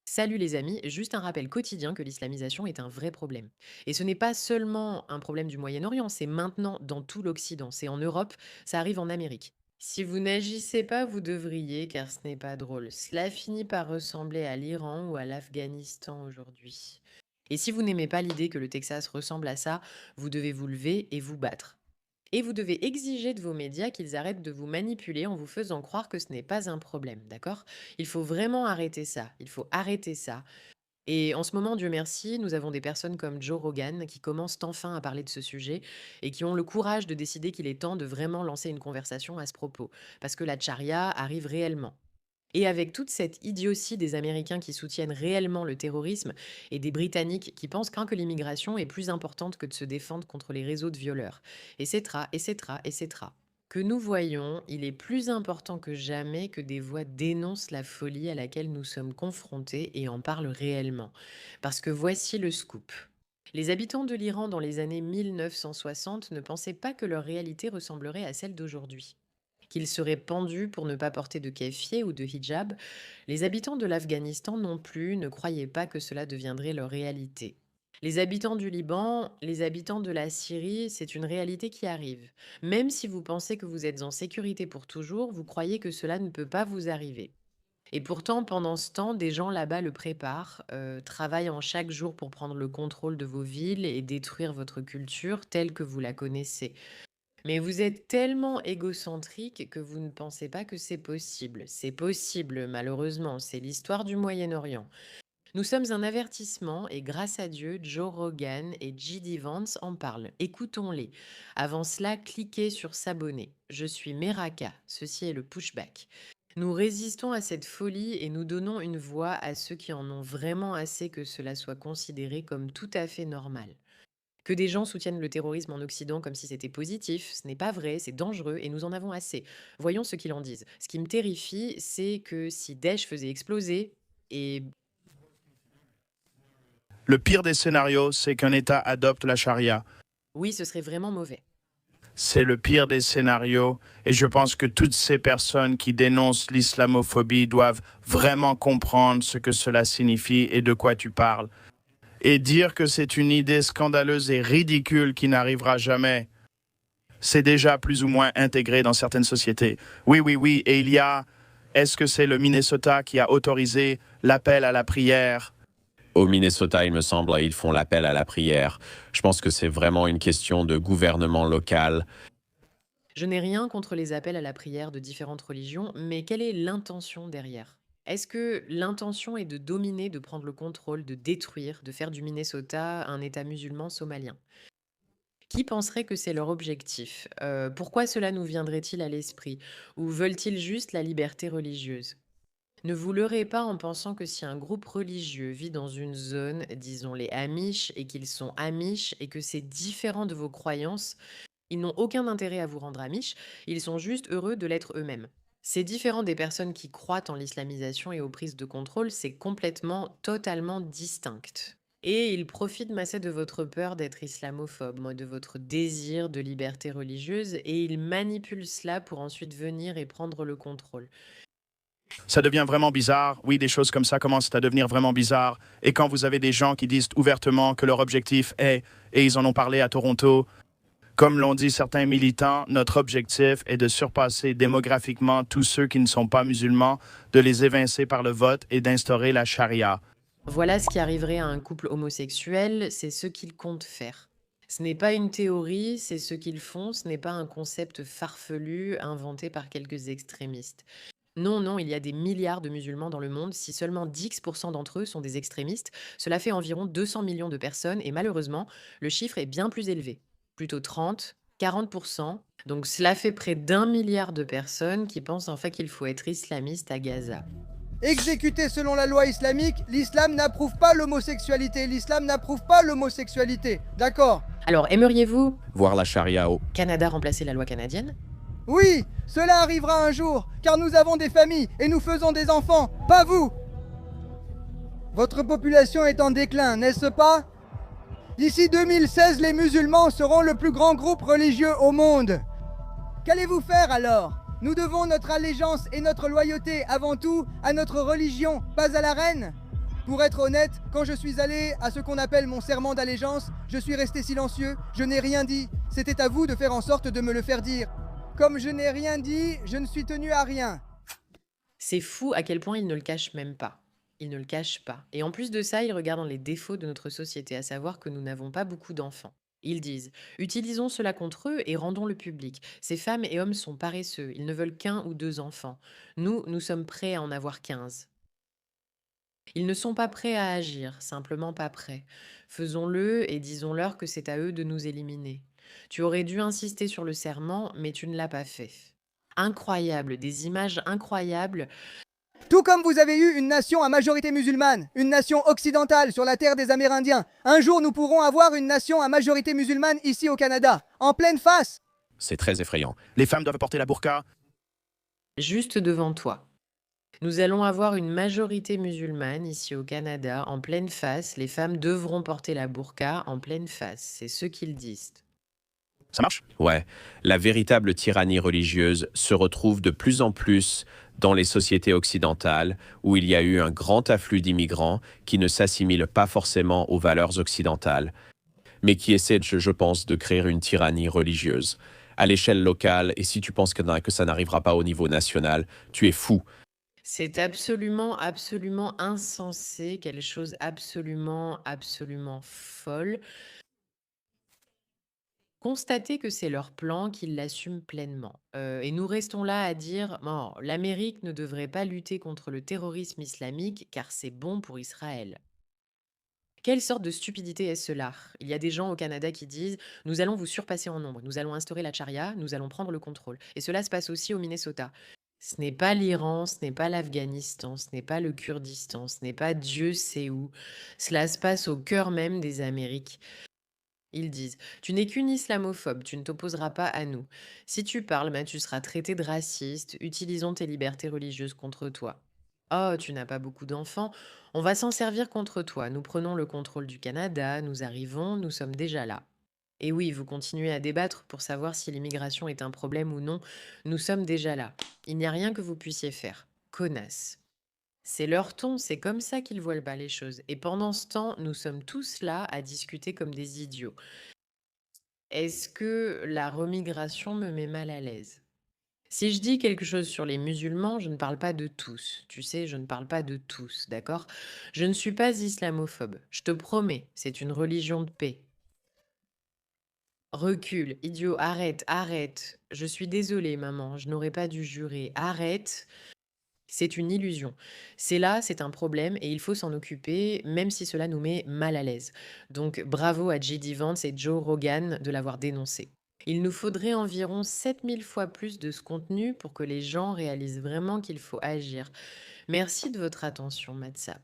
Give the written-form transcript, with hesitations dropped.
Salut les amis, juste un rappel quotidien que l'islamisation est un vrai problème. Et ce n'est pas seulement un problème du Moyen-Orient, c'est maintenant dans tout l'Occident, c'est en Europe, ça arrive en Amérique. Si vous n'agissez pas, vous devriez, car ce n'est pas drôle. Cela finit par ressembler à l'Iran ou à l'Afghanistan aujourd'hui. Et si vous n'aimez pas l'idée que le Texas ressemble à ça, vous devez vous lever et vous battre. Et vous devez exiger de vos médias qu'ils arrêtent de vous manipuler en vous faisant croire que ce n'est pas un problème, d'accord? Il faut vraiment arrêter ça. Il faut arrêter ça. Et en ce moment, Dieu merci, nous avons des personnes comme Joe Rogan qui commencent enfin à parler de ce sujet et qui ont le courage de décider qu'il est temps de vraiment lancer une conversation à ce propos. Parce que la charia arrive réellement. Et avec toute cette idiotie des Américains qui soutiennent réellement le terrorisme et des Britanniques qui pensent qu'un que l'immigration est plus importante que de se défendre contre les réseaux de violeurs, etc., etc., etc. Que nous voyons, il est plus important que jamais que des voix dénoncent la folie à laquelle nous sommes confrontés et en parlent réellement. Parce que voici le scoop. Les habitants de l'Iran dans les années 1960 ne pensaient pas que leur réalité ressemblerait à celle d'aujourd'hui, qu'ils seraient pendus pour ne pas porter de keffiyeh ou de hijab. Les habitants de l'Afghanistan non plus ne croyaient pas que cela deviendrait leur réalité. Les habitants du Liban, les habitants de la Syrie, c'est une réalité qui arrive. Même si vous pensez que vous êtes en sécurité pour toujours, vous croyez que cela ne peut pas vous arriver. Et pourtant, pendant ce temps, des gens là-bas le préparent, travaillent en chaque jour pour prendre le contrôle de vos villes et détruire votre culture telle que vous la connaissez. Mais vous êtes tellement égocentrique que vous ne pensez pas que c'est possible. C'est possible, malheureusement, c'est l'histoire du Moyen-Orient. Nous sommes un avertissement et grâce à Dieu, Joe Rogan et J.D. Vance en parlent. Écoutons-les. Avant cela, cliquez sur s'abonner. Je suis Meraka, ceci est le pushback. Nous résistons à cette folie et nous donnons une voix à ceux qui en ont vraiment assez que cela soit considéré comme tout à fait normal. Que des gens soutiennent le terrorisme en Occident comme si c'était positif, ce n'est pas vrai, c'est dangereux et nous en avons assez. Voyons ce qu'ils en disent. Ce qui me terrifie, c'est que si Daesh faisait exploser, et Le pire des scénarios, c'est qu'un État adopte la charia. oui, ce serait vraiment mauvais. C'est le pire des scénarios et je pense que toutes ces personnes qui dénoncent l'islamophobie doivent vraiment comprendre ce que cela signifie et de quoi tu parles. Et dire que c'est une idée scandaleuse et ridicule qui n'arrivera jamais, c'est déjà plus ou moins intégré dans certaines sociétés. Oui, oui, oui, et est-ce que c'est le Minnesota qui a autorisé l'appel à la prière? Au Minnesota, il me semble, ils font l'appel à la prière. Je pense que c'est vraiment une question de gouvernement local. Je n'ai rien contre les appels à la prière de différentes religions, mais quelle est l'intention derrière? Est-ce que l'intention est de dominer, de prendre le contrôle, de détruire, de faire du Minnesota un État musulman somalien? Qui penserait que c'est leur objectif? Pourquoi cela nous viendrait-il à l'esprit? Ou veulent-ils juste la liberté religieuse? Ne vous leurrez pas en pensant que si un groupe religieux vit dans une zone, disons les Amish, et qu'ils sont Amish et que c'est différent de vos croyances, ils n'ont aucun intérêt à vous rendre Amish, ils sont juste heureux de l'être eux-mêmes. C'est différent des personnes qui croient en l'islamisation et aux prises de contrôle, c'est complètement, totalement distinct. Et ils profitent massé de votre peur d'être islamophobe, moi, de votre désir de liberté religieuse, et ils manipulent cela pour ensuite venir et prendre le contrôle. Ça devient vraiment bizarre. Oui, des choses comme ça commencent à devenir vraiment bizarres. Et quand vous avez des gens qui disent ouvertement que leur objectif est, et ils en ont parlé à Toronto, comme l'ont dit certains militants, notre objectif est de surpasser démographiquement tous ceux qui ne sont pas musulmans, de les évincer par le vote et d'instaurer la charia. Voilà ce qui arriverait à un couple homosexuel, c'est ce qu'ils comptent faire. Ce n'est pas une théorie, c'est ce qu'ils font, ce n'est pas un concept farfelu inventé par quelques extrémistes. Non, non, il y a des milliards de musulmans dans le monde. Si seulement 10% d'entre eux sont des extrémistes, cela fait environ 200 millions de personnes et malheureusement, le chiffre est bien plus élevé. Plutôt 30, 40%. Donc cela fait près d'un milliard de personnes qui pensent en fait qu'il faut être islamiste à Gaza. Exécuté selon la loi islamique, l'islam n'approuve pas l'homosexualité. L'islam n'approuve pas l'homosexualité. D'accord? Alors, aimeriez-vous Voir la charia au Canada remplacer la loi canadienne? Oui, cela arrivera un jour, car nous avons des familles et nous faisons des enfants, pas vous. Votre population est en déclin, n'est-ce pas? D'ici 2016, les musulmans seront le plus grand groupe religieux au monde. Qu'allez-vous faire alors? Nous devons notre allégeance et notre loyauté avant tout à notre religion, pas à la reine. Pour être honnête, quand je suis allé à ce qu'on appelle mon serment d'allégeance, je suis resté silencieux, je n'ai rien dit. C'était à vous de faire en sorte de me le faire dire. Comme je n'ai rien dit, je ne suis tenu à rien. C'est fou à quel point ils ne le cachent même pas. Ils ne le cachent pas. Et en plus de ça, ils regardent les défauts de notre société, à savoir que nous n'avons pas beaucoup d'enfants. Ils disent, utilisons cela contre eux et rendons-le public. Ces femmes et hommes sont paresseux, ils ne veulent qu'un ou deux enfants. Nous sommes prêts à en avoir 15. Ils ne sont pas prêts à agir, simplement pas prêts. Faisons-le et disons-leur que c'est à eux de nous éliminer. Tu aurais dû insister sur le serment, mais tu ne l'as pas fait. Incroyable, des images incroyables. Tout comme vous avez eu une nation à majorité musulmane, une nation occidentale sur la terre des Amérindiens, un jour nous pourrons avoir une nation à majorité musulmane ici au Canada, en pleine face. C'est très effrayant. Les femmes doivent porter la burqa. Juste devant toi. Nous allons avoir une majorité musulmane ici au Canada, en pleine face. Les femmes devront porter la burqa en pleine face. C'est ce qu'ils disent. Ça marche? Ouais, la véritable tyrannie religieuse se retrouve de plus en plus dans les sociétés occidentales où il y a eu un grand afflux d'immigrants qui ne s'assimilent pas forcément aux valeurs occidentales, mais qui essaient, je pense, de créer une tyrannie religieuse à l'échelle locale. Et si tu penses que ça n'arrivera pas au niveau national, tu es fou. C'est absolument, absolument insensé, quelque chose absolument, absolument folle. Constatez que c'est leur plan, qu'ils l'assument pleinement. Et nous restons là à dire, oh, l'Amérique ne devrait pas lutter contre le terrorisme islamique car c'est bon pour Israël. Quelle sorte de stupidité est cela? Il y a des gens au Canada qui disent, nous allons vous surpasser en nombre, nous allons instaurer la charia, nous allons prendre le contrôle. Et cela se passe aussi au Minnesota. Ce n'est pas l'Iran, ce n'est pas l'Afghanistan, ce n'est pas le Kurdistan, ce n'est pas Dieu sait où. Cela se passe au cœur même des Amériques. Ils disent, tu n'es qu'une islamophobe, tu ne t'opposeras pas à nous. Si tu parles, ben, tu seras traité de raciste, utilisons tes libertés religieuses contre toi. Oh, tu n'as pas beaucoup d'enfants, on va s'en servir contre toi. Nous prenons le contrôle du Canada, nous arrivons, nous sommes déjà là. Et oui, vous continuez à débattre pour savoir si l'immigration est un problème ou non. Nous sommes déjà là. Il n'y a rien que vous puissiez faire. Connasse. C'est leur ton, c'est comme ça qu'ils voient pas les choses. Et pendant ce temps, nous sommes tous là à discuter comme des idiots. Est-ce que la remigration me met mal à l'aise? Si je dis quelque chose sur les musulmans, je ne parle pas de tous. Tu sais, je ne parle pas de tous, d'accord? Je ne suis pas islamophobe. Je te promets, c'est une religion de paix. Recule, idiot, arrête, arrête. Je suis désolée, maman, je n'aurais pas dû jurer. Arrête. C'est une illusion. C'est là, c'est un problème et il faut s'en occuper, même si cela nous met mal à l'aise. Donc bravo à J.D. Vance et Joe Rogan de l'avoir dénoncé. Il nous faudrait environ 7000 fois plus de ce contenu pour que les gens réalisent vraiment qu'il faut agir. Merci de votre attention, Matsap.